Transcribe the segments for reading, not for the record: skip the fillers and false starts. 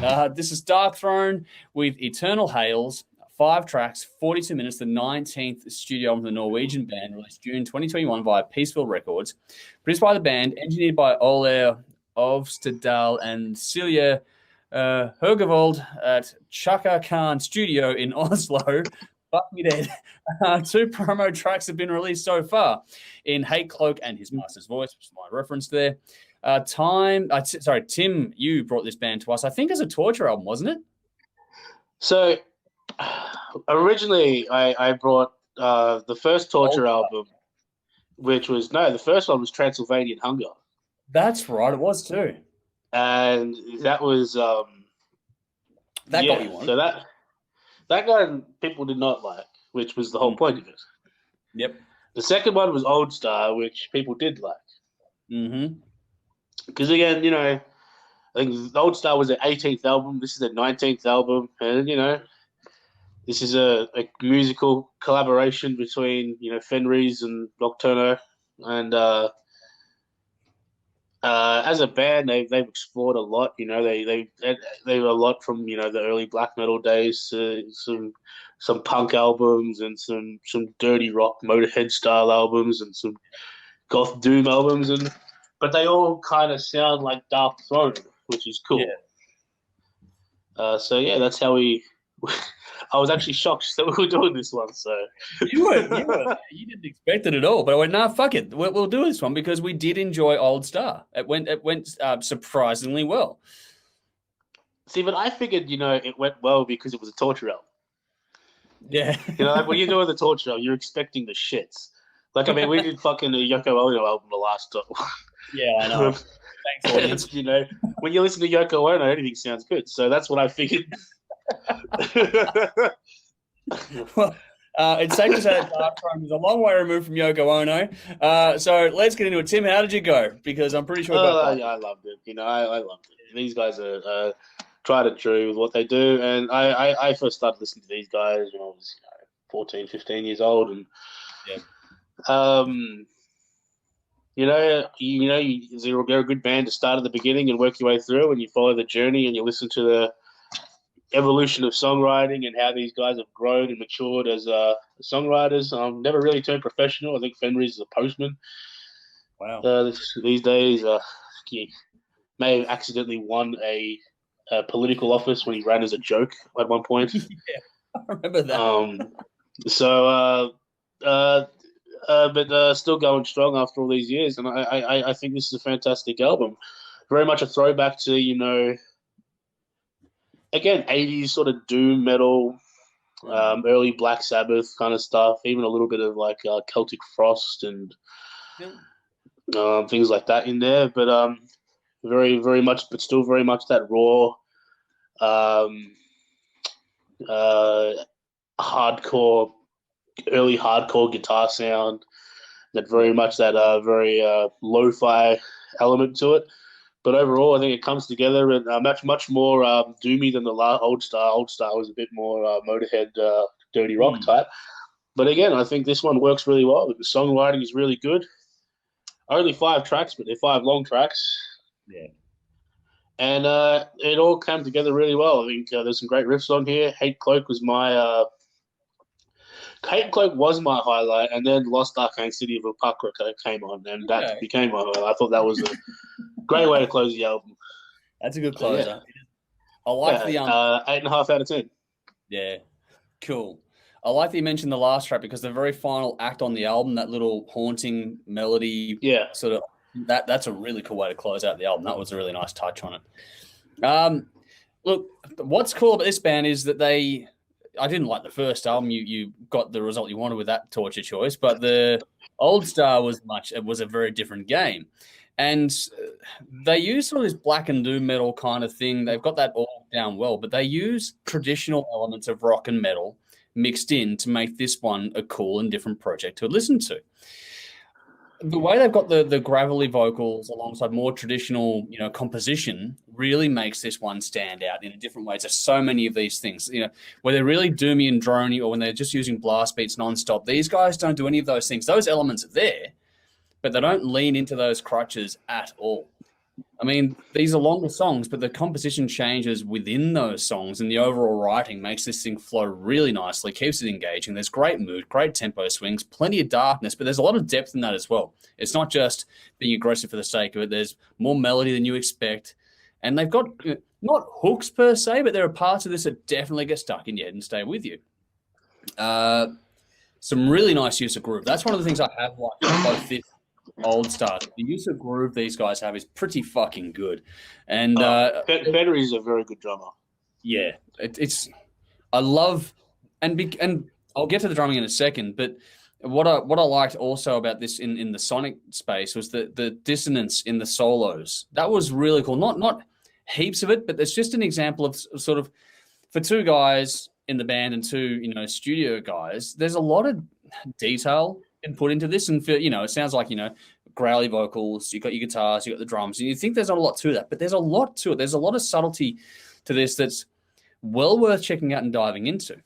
This is Darkthrone with Eternal Hails, 5 tracks, 42 minutes, the 19th studio album of the Norwegian band, released June 2021 via Peaceville Records. Produced by the band, engineered by Ole Ovstedal and Celia Høgevold at Chaka Khan Studio in Oslo. Fuck me dead. 2 promo tracks have been released so far in Hate Cloak and His Master's Voice, which is my reference there. Tim, you brought this band to us, I think, as a torture album, wasn't it? So, originally, I brought the first torture album, which was, the first one was Transylvanian Hunger. That's right, it was too. And that was... got what you wanted. So that guy people did not like, which was the whole point of it. Yep. The second one was Old Star, which people did like. Mm-hmm. Because again, I think Old Star was their 18th album. This is their 19th album, and this is a musical collaboration between Fenriz and Nocturno, and as a band, they've explored a lot. They a lot from the early black metal days to some punk albums and some dirty rock Motorhead style albums and some goth doom albums, but they all kind of sound like Darkthrone, which is cool. Yeah. That's how we. I was actually shocked that we were doing this one. So you didn't expect it at all, but I went, nah, fuck it, we'll do this one because we did enjoy Old Star. It went surprisingly well. See, but I figured it went well because it was a torture album. Yeah, like when you're doing the torture album, you're expecting the shits. Like, I mean, we did fucking the Yoko Ono album the last time. Yeah, I know. Thanks, audience. When you listen to Yoko Ono, anything sounds good. So that's what I figured. Well, it's safe to say that Darkthrone is a long way removed from Yoko Ono. So let's get into it. Tim, how did you go? Because I'm pretty sure. I loved it. I loved it. These guys are tried and true with what they do, and I first started listening to these guys when I was 14, 15 years old, and you're a good band to start at the beginning and work your way through, and you follow the journey and you listen to the evolution of songwriting and how these guys have grown and matured as songwriters. Never really turned professional. I think Fenriz is a postman. Wow. These days, he may have accidentally won a political office when he ran as a joke at one point. Yeah, I remember that. But still going strong after all these years, and I think this is a fantastic album. Very much a throwback to again 80s sort of doom metal, early Black Sabbath kind of stuff. Even a little bit of like Celtic Frost and things like that in there. But very very much, but still very much that raw, hardcore. Early hardcore guitar sound, that very much that very lo-fi element to it. But overall, I think it comes together and much more doomy than the Old Star. Old Star was a bit more Motorhead, dirty rock type. But again, I think this one works really well. The songwriting is really good. Only 5 tracks, but they're 5 long tracks. Yeah. And it all came together really well. I think there's some great riffs on here. Hate Cloak was my highlight, and then Lost Arcane City of Apocra came on, and that became my highlight. I thought that was a great way to close the album. That's a good closer. Yeah. I like the 8.5 out of 10. Yeah, cool. I like that you mentioned the last track because the very final act on the album, that little haunting melody, sort of that's a really cool way to close out the album. That was a really nice touch on it. Look, what's cool about this band is that I didn't like the first album. You got the result you wanted with that torture choice, but the Old Star was a very different game. And they use sort of this black and doom metal kind of thing. They've got that all down well, but they use traditional elements of rock and metal mixed in to make this one a cool and different project to listen to. The way they've got the gravelly vocals alongside more traditional, composition really makes this one stand out in a different way. There's so many of these things, where they're really doomy and droney or when they're just using blast beats nonstop. These guys don't do any of those things. Those elements are there, but they don't lean into those crutches at all. I mean, these are longer songs, but the composition changes within those songs and the overall writing makes this thing flow really nicely, keeps it engaging. There's great mood, great tempo swings, plenty of darkness, but there's a lot of depth in that as well. It's not just being aggressive for the sake of it. There's more melody than you expect. And they've got not hooks per se, but there are parts of this that definitely get stuck in your head and stay with you. Some really nice use of groove. That's one of the things I have liked both this old start. The use of groove these guys have is pretty fucking good. And Federer is a very good drummer. Yeah, it's I love and I'll get to the drumming in a second, but what I liked also about this in the sonic space was the dissonance in the solos. That was really cool. Not heaps of it, but it's just an example of sort of for two guys in the band and two, studio guys, there's a lot of detail and put into this. And for, it sounds like, growly vocals, you've got your guitars, you've got the drums, and you think there's not a lot to that, but there's a lot to it. There's a lot of subtlety to this that's well worth checking out and diving into.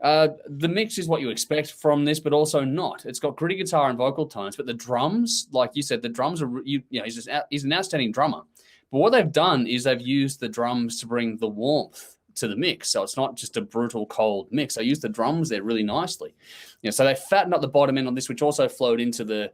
The mix is what you expect from this, but also not. It's got gritty guitar and vocal tones, but the drums, like you said, the drums are, he's an outstanding drummer. But what they've done is they've used the drums to bring the warmth to the mix. So it's not just a brutal, cold mix. They use the drums there really nicely. So they fattened up the bottom end on this, which also flowed into the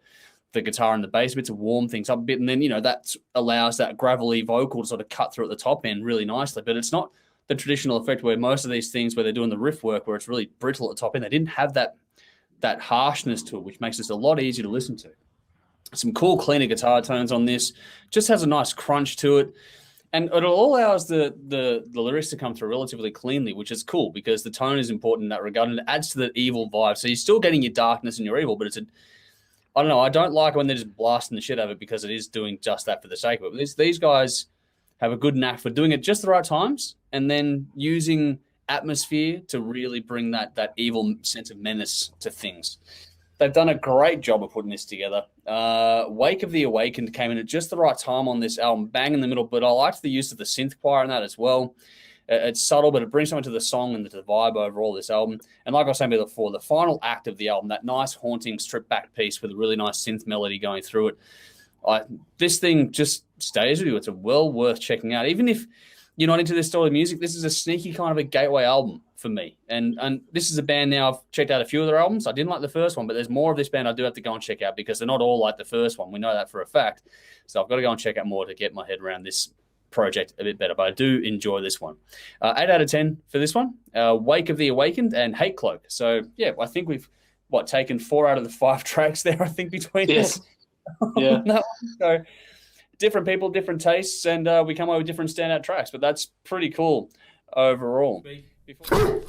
guitar and the bass bit to warm things up a bit. And then, that allows that gravelly vocal to sort of cut through at the top end really nicely. But it's not the traditional effect where most of these things where they're doing the riff work where it's really brittle at the top end. They didn't have that harshness to it, which makes this a lot easier to listen to. Some cool, cleaner guitar tones on this. Just has a nice crunch to it. And it all allows the lyrics to come through relatively cleanly, which is cool because the tone is important in that regard and it adds to the evil vibe. So you're still getting your darkness and your evil, but I don't know. I don't like when they're just blasting the shit out of it because it is doing just that for the sake of it. These guys have a good knack for doing it just the right times and then using atmosphere to really bring that evil sense of menace to things. They've done a great job of putting this together. Wake of the Awakened came in at just the right time on this album, bang in the middle, but I liked the use of the synth choir in that as well. It's subtle, but it brings something to the song and to the vibe overall this album. And like I was saying before, the final act of the album, that nice, haunting, stripped-back piece with a really nice synth melody going through it, this thing just stays with you. It's well worth checking out. Even if you're not into this style of music, this is a sneaky kind of a gateway album for me. And this is a band now, I've checked out a few of their albums. I didn't like the first one, but there's more of this band I do have to go and check out because they're not all like the first one. We know that for a fact. So I've got to go and check out more to get my head around this project a bit better. But I do enjoy this one. 8 out of 10 for this one. Wake of the Awakened and Hate Cloak. So, yeah, I think we've, taken 4 out of the 5 tracks there, I think, between us. Yeah. So different people, different tastes, and we come up with different standout tracks. But that's pretty cool overall. Before